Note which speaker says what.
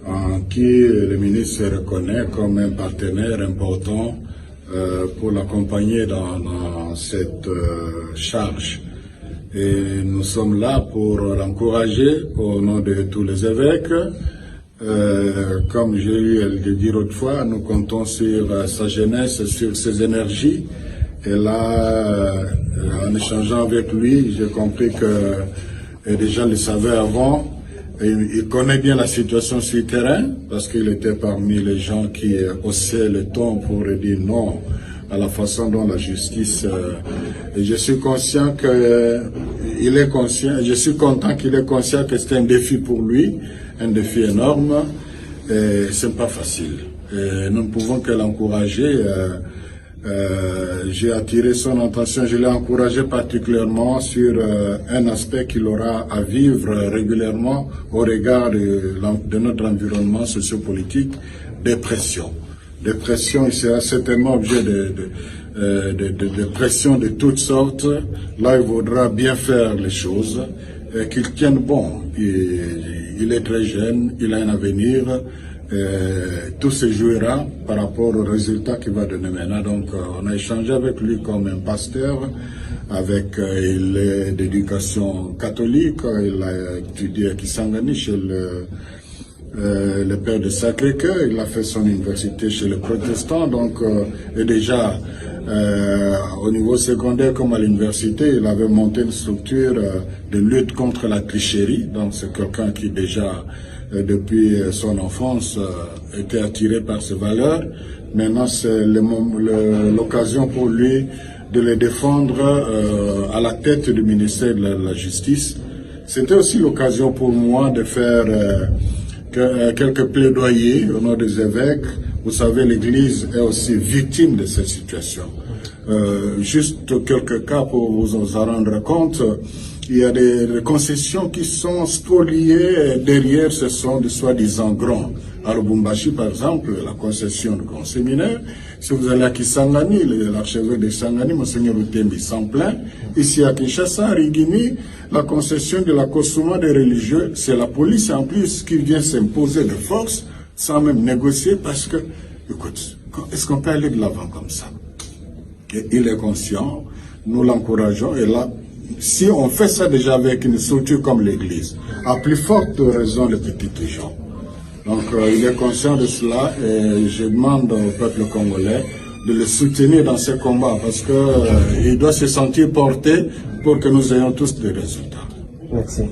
Speaker 1: en qui le ministre se reconnaît comme un partenaire important pour l'accompagner dans cette charge. Et nous sommes là pour l'encourager au nom de tous les évêques. Comme j'ai eu à le dire autrefois, nous comptons sur sa jeunesse, sur ses énergies. Et là, en échangeant avec lui, j'ai compris que les gens le savaient avant. Et il connaît bien la situation sur le terrain, parce qu'il était parmi les gens qui haussaient le ton pour dire non à la façon dont la justice... et je suis conscient qu'il est conscient, je suis content qu'il est conscient que c'est un défi pour lui, un défi énorme, et ce n'est pas facile. Et nous ne pouvons que l'encourager. J'ai attiré son attention, je l'ai encouragé particulièrement sur un aspect qu'il aura à vivre régulièrement au regard de notre environnement sociopolitique, dépression. Dépression, il sera certainement objet de pression de toutes sortes. Là, il vaudra bien faire les choses, qu'il tienne bon. Il est très jeune, il a un avenir. Tout se jouera par rapport au résultat qu'il va donner maintenant. Donc, on a échangé avec lui comme un pasteur, il est d'éducation catholique, il a étudié à Kisangani chez le père de Sacré-Cœur, il a fait son université chez les protestants, donc, et déjà, au niveau secondaire comme à l'université, il avait monté une structure de lutte contre la tricherie, donc c'est quelqu'un qui déjà depuis son enfance était attiré par ces valeurs. Maintenant, c'est l'occasion pour lui de les défendre à la tête du ministère de la Justice. C'était aussi l'occasion pour moi de faire quelques plaidoyers au nom des évêques. Vous savez, l'Église est aussi victime de cette situation. Juste quelques cas pour vous en rendre compte. Il y a des concessions qui sont spoliées, derrière ce sont des soi-disant grands. À Lubumbashi, par exemple, la concession du grand séminaire. Si vous allez à Kisangani, l'archevêque de Kisangani, Monseigneur Utembi, s'en plaint. Ici à Kinshasa, à Rigini, la concession de la Kosuma des religieux, c'est la police en plus qui vient s'imposer de force, sans même négocier, parce que, écoute, est-ce qu'on peut aller de l'avant comme ça? Et il est conscient, nous l'encourageons, et là, si on fait ça déjà avec une structure comme l'Église, à plus forte raison les petites gens. Donc il est conscient de cela et je demande au peuple congolais de le soutenir dans ces combats parce qu'il doit se sentir porté pour que nous ayons tous des résultats.
Speaker 2: Merci.